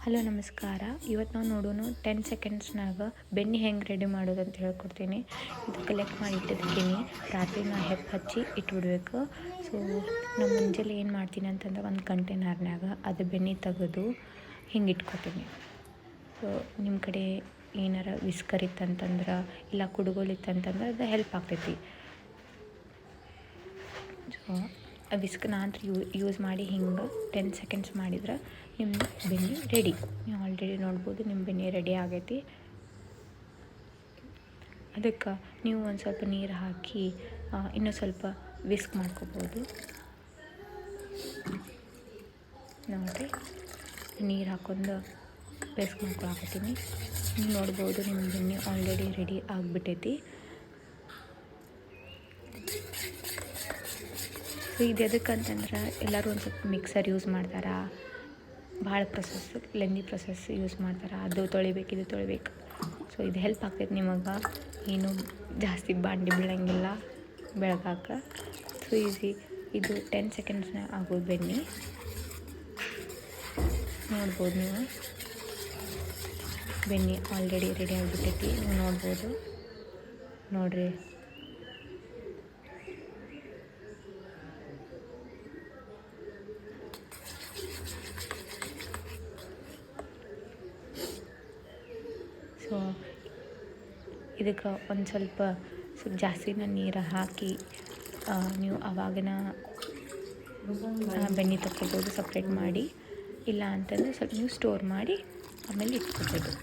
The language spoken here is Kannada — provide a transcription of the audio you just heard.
ಹಲೋ ನಮಸ್ಕಾರ. ಇವತ್ತು ನಾವು ನೋಡೋಣ 10 ಸೆಕೆಂಡ್ಸ್ನಾಗ ಬೆಣ್ಣೆ ಹೆಂಗೆ ರೆಡಿ ಮಾಡೋದು ಅಂತ ಹೇಳ್ಕೊಡ್ತೀನಿ. ಇದು ಕಲೆಕ್ಟ್ ಮಾಡಿ ಇಟ್ಟಿದ್ದಕ್ಕೀನಿ ರಾತ್ರಿ ನಾ ಹಚ್ಚಿ ಇಟ್ಬಿಡ್ಬೇಕು. ಸೊ ನಾನು ಮುಂಜಾನೆ ಏನು ಮಾಡ್ತೀನಿ ಅಂತಂದ್ರೆ ಒಂದು ಕಂಟೈನರ್ನಾಗ ಅದು ಬೆಣ್ಣೆ ತೆಗೆದು ಹಿಂಗೆ ಇಟ್ಕೊತೀನಿ. ಸೊ ನಿಮ್ಮ ಕಡೆ ಏನಾರ ವಿಸ್ಕರ್ ಇತ್ತಂತಂದ್ರೆ ಇಲ್ಲ ಕುಡುಗೋಲು ಇತ್ತಂತಂದ್ರೆ ಅದು ಹೆಲ್ಪ್ ಆಗ್ತೈತಿ. ಸೊ ವಿಸ್ಕ್ ನಾನು ಯೂಸ್ ಮಾಡಿ ಹಿಂಗೆ 10 ಸೆಕೆಂಡ್ಸ್ ಮಾಡಿದ್ರೆ ನಿಮ್ಮ ಬೆಣ್ಣೆ ರೆಡಿ. ನೀವು ಆಲ್ರೆಡಿ ನೋಡ್ಬೋದು ನಿಮ್ಮ ಬೆಣ್ಣೆ ರೆಡಿ ಆಗೈತಿ. ಅದಕ್ಕೆ ನೀವು ಒಂದು ಸ್ವಲ್ಪ ನೀರು ಹಾಕಿ ಇನ್ನೂ ಸ್ವಲ್ಪ ವಿಸ್ಕ್ ಮಾಡ್ಕೋಬೋದು. ನೋಡಿರಿ, ನೀರು ಹಾಕೊಂಡು ವಿಸ್ಕ್ ಮಾಡ್ಕೊಳಕತ್ತೀನಿ. ನೀವು ನೋಡ್ಬೋದು ನಿಮ್ಮ ಬೆಣ್ಣೆ ಆಲ್ರೆಡಿ ರೆಡಿ ಆಗಿಬಿಟ್ಟೈತಿ. ಸೊ ಇದು ಎದಕ್ಕಂತಂದ್ರೆ ಎಲ್ಲರೂ ಒಂದು ಸ್ವಲ್ಪ ಮಿಕ್ಸರ್ ಯೂಸ್ ಮಾಡ್ತಾರೆ, ಭಾಳ ಲೆಂದಿ ಪ್ರೊಸೆಸ್ ಯೂಸ್ ಮಾಡ್ತಾರೆ. ಅದು ತೊಳಿಬೇಕು ಇದು ತೊಳಿಬೇಕು. ಸೊ ಇದು ಹೆಲ್ಪ್ ಆಗ್ತೈತೆ ನಿಮಗೆ, ಏನು ಜಾಸ್ತಿ ಬಾಂಡೆ ಬೀಳಂಗಿಲ್ಲ ಬೆಳಗಾಕ. So easy. ಇದು 10 ಸೆಕೆಂಡ್ಸ್ನಾಗ ಆಗೋದು ಬೆಣ್ಣೆ. ನೋಡ್ಬೋದು ನೀವು ಬೆಣ್ಣೆ ಆಲ್ರೆಡಿ ರೆಡಿ ಆಗಿಬಿಟ್ಟೈತಿ. ನೀವು ನೋಡ್ಬೋದು ನೋಡಿರಿ. ಸೊ ಇದಕ್ಕೆ ಒಂದು ಸ್ವಲ್ಪ ಜಾಸ್ತಿನ ನೀರು ಹಾಕಿ ನೀವು ಆವಾಗಿನ ಬೆಣ್ಣೆ ತಕ್ಕೋಬೋದು ಸಪ್ರೇಟ್ ಮಾಡಿ. ಇಲ್ಲ ಅಂತಂದರೆ ಸ್ವಲ್ಪ ನೀವು ಸ್ಟೋರ್ ಮಾಡಿ ಆಮೇಲೆ ಇಟ್ಕೋಬೋದು.